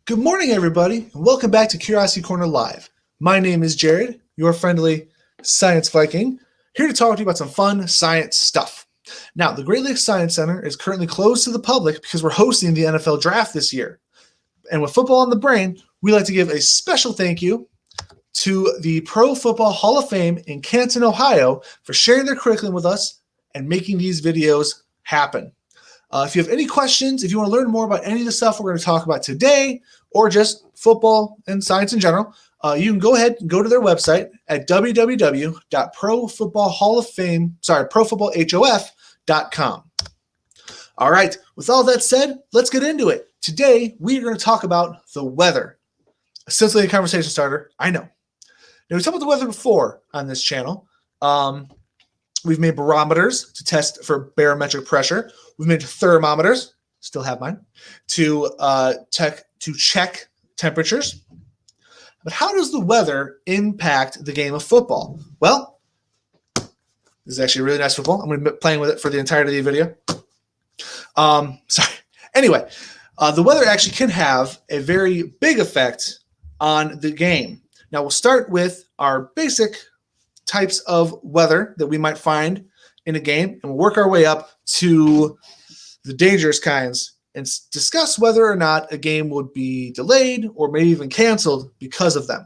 Good morning, everybody, and welcome back to Curiosity Corner Live. My name is Jared, your friendly science Viking, here to talk to you about some fun science stuff. Now, the Great Lakes Science Center is currently closed to the public because we're hosting the NFL Draft this year. And with football on the brain, we like to give a special thank you to the Pro Football Hall of Fame in Canton, Ohio, for sharing their curriculum with us and making these videos happen. If you have any questions, if you want to learn more about any of the stuff we're going to talk about today, or just football and science in general, you can go ahead and go to their website at www.profootballhof.com. All right, with all that said, let's get into it. Today, we are going to talk about the weather. Essentially a conversation starter, I know. Now, we talked about the weather before on this channel. We've made barometers to test for barometric pressure. We've made thermometers, still have mine, to check temperatures. But how does the weather impact the game of football? Well, this is actually a really nice football. I'm going to be playing with it for the entirety of the video. Anyway, the weather actually can have a very big effect on the game. Now, we'll start with our basic types of weather that we might find in a game, and we'll work our way up to the dangerous kinds and discuss whether or not a game would be delayed or maybe even canceled because of them.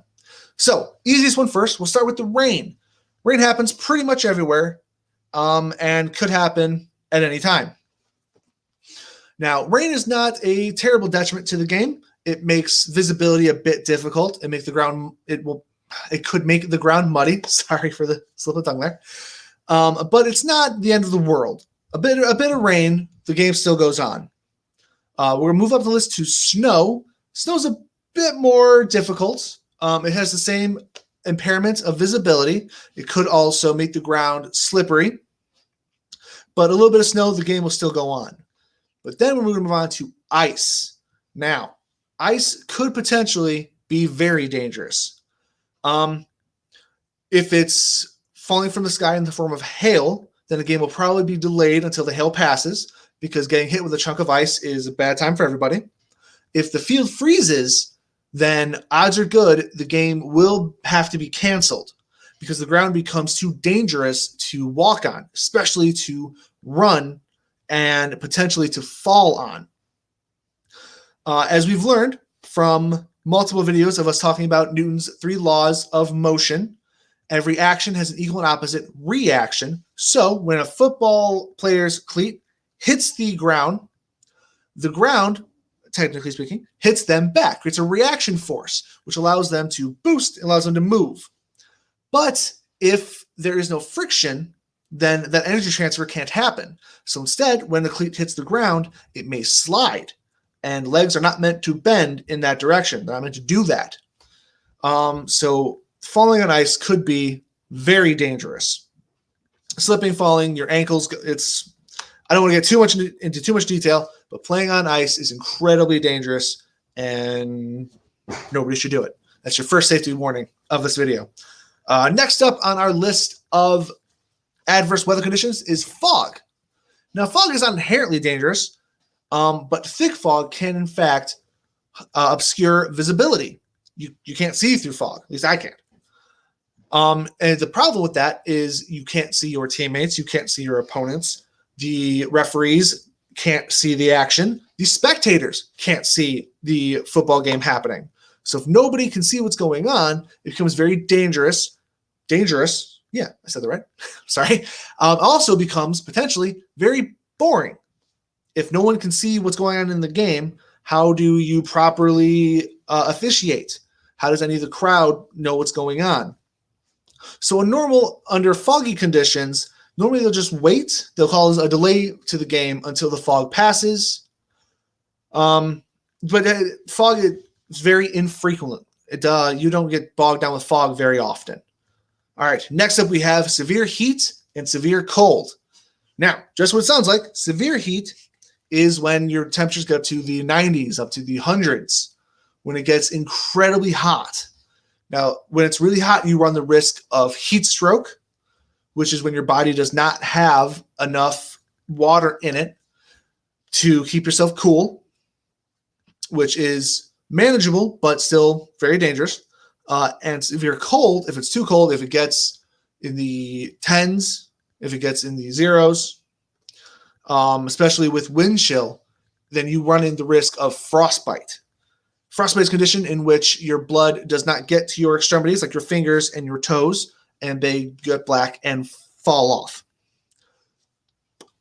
So, easiest one first, we'll start with the rain. Rain happens pretty much everywhere and could happen at any time. Now, rain is not a terrible detriment to the game. It makes visibility a bit difficult. It could make the ground muddy. Sorry for the slip of tongue there. But it's not the end of the world. A bit of rain, the game still goes on. We're going to move up the list to snow. Snow's a bit more difficult. It has the same impairment of visibility. It could also make the ground slippery. But a little bit of snow, the game will still go on. But then we're going to move on to ice. Now, ice could potentially be very dangerous. If it's falling from the sky in the form of hail, then the game will probably be delayed until the hail passes, because getting hit with a chunk of ice is a bad time for everybody. If the field freezes, then odds are good the game will have to be canceled, because the ground becomes too dangerous to walk on, especially to run and potentially to fall on. As we've learned from multiple videos of us talking about Newton's 3 laws of motion, every action has an equal and opposite reaction. So when a football player's cleat hits the ground, technically speaking, hits them back. It's a reaction force, which allows them to boost, allows them to move. But if there is no friction, then that energy transfer can't happen. So instead, when the cleat hits the ground, it may slide. And legs are not meant to bend in that direction. They're not meant to do that. So falling on ice could be very dangerous. Slipping, falling, your ankles, I don't want to get too much into too much detail, but playing on ice is incredibly dangerous, and nobody should do it. That's your first safety warning of this video. Next up on our list of adverse weather conditions is fog. Now, fog is not inherently dangerous, but thick fog can, in fact, obscure visibility. You can't see through fog. At least I can't. And the problem with that is you can't see your teammates. You can't see your opponents. The referees can't see the action. The spectators can't see the football game happening. So if nobody can see what's going on, it becomes very dangerous. Dangerous. Yeah, I said that right. Sorry. Also becomes potentially very boring. If no one can see what's going on in the game, how do you properly officiate? How does any of the crowd know what's going on? So under foggy conditions, normally they'll just wait. They'll cause a delay to the game until the fog passes. But fog is very infrequent. You don't get bogged down with fog very often. All right, next up we have severe heat and severe cold. Now, just what it sounds like, severe heat is when your temperatures get up to the 90s, up to the hundreds, when it gets incredibly hot. Now, when it's really hot, you run the risk of heat stroke, which is when your body does not have enough water in it to keep yourself cool, which is manageable, but still very dangerous. And if you're cold, if it's too cold, if it gets in the tens, if it gets in the zeros, especially with wind chill, then you run into the risk of frostbite. Frostbite is a condition in which your blood does not get to your extremities, like your fingers and your toes, and they get black and fall off.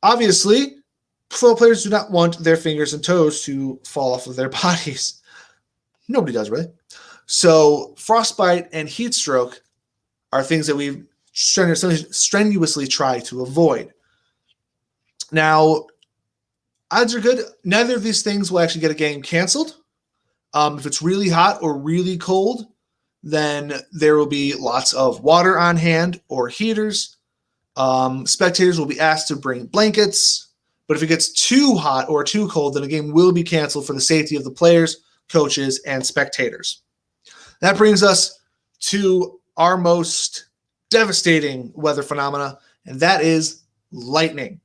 Obviously, football players do not want their fingers and toes to fall off of their bodies. Nobody does, really. So frostbite and heat stroke are things that we strenuously try to avoid. Now, odds are good. Neither of these things will actually get a game canceled. If it's really hot or really cold, then there will be lots of water on hand or heaters. Spectators will be asked to bring blankets. But if it gets too hot or too cold, then a game will be canceled for the safety of the players, coaches, and spectators. That brings us to our most devastating weather phenomena, and that is lightning.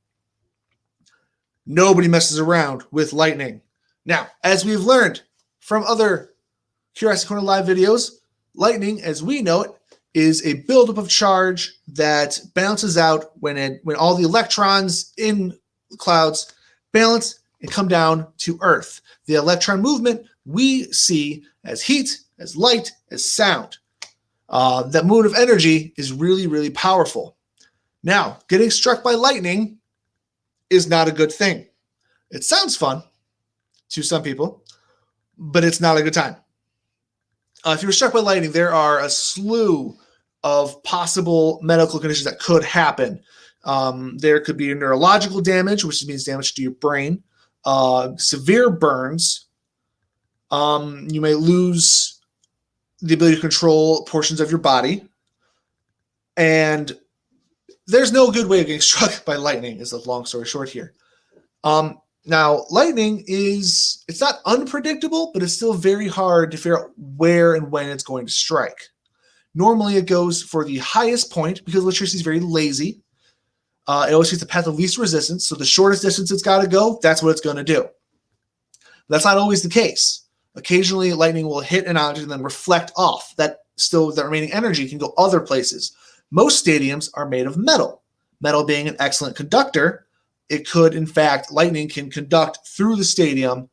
Nobody messes around with lightning. Now, as we've learned from other Curiosity Corner Live videos, lightning, as we know it, is a buildup of charge that balances out when all the electrons in clouds balance and come down to Earth. The electron movement we see as heat, as light, as sound. That movement of energy is really, really powerful. Now, getting struck by lightning is not a good thing. It sounds fun to some people, but it's not a good time. If you were struck by lightning, there are a slew of possible medical conditions that could happen. There could be neurological damage, which means damage to your brain, severe burns. You may lose the ability to control portions of your body. And there's no good way of getting struck by lightning, is the long story short here. Now, lightning it's not unpredictable, but it's still very hard to figure out where and when it's going to strike. Normally, it goes for the highest point because electricity is very lazy. It always takes the path of least resistance. So the shortest distance it's got to go, that's what it's going to do. That's not always the case. Occasionally, lightning will hit an object and then reflect off. That remaining energy can go other places. Most stadiums are made of metal. Metal being an excellent conductor, it could, in fact, lightning can conduct through the stadium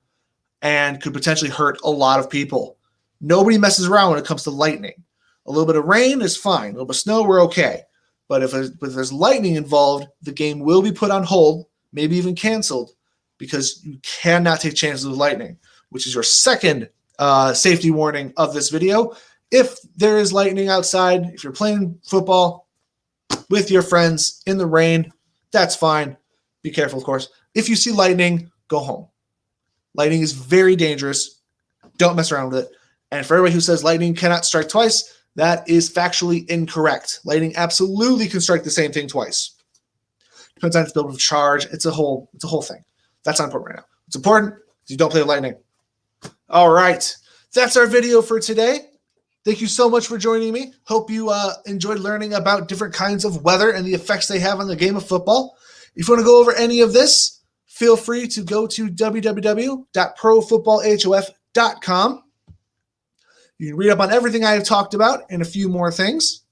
and could potentially hurt a lot of people. Nobody messes around when it comes to lightning. A little bit of rain is fine. A little bit of snow, we're okay. But if there's lightning involved, the game will be put on hold, maybe even canceled, because you cannot take chances with lightning, which is your second safety warning of this video. If there is lightning outside, if you're playing football with your friends in the rain, that's fine. Be careful, of course. If you see lightning, go home. Lightning is very dangerous. Don't mess around with it. And for everybody who says lightning cannot strike twice, that is factually incorrect. Lightning absolutely can strike the same thing twice. Depends on its build of charge. It's a whole thing. That's not important right now. What's important is you don't play with lightning. All right. That's our video for today. Thank you so much for joining me. Hope you enjoyed learning about different kinds of weather and the effects they have on the game of football. If you want to go over any of this, feel free to go to www.profootballhof.com. You can read up on everything I have talked about and a few more things.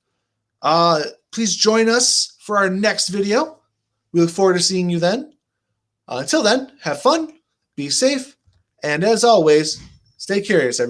Please join us for our next video. We look forward to seeing you then. Until then, have fun, be safe, and as always, stay curious, everybody.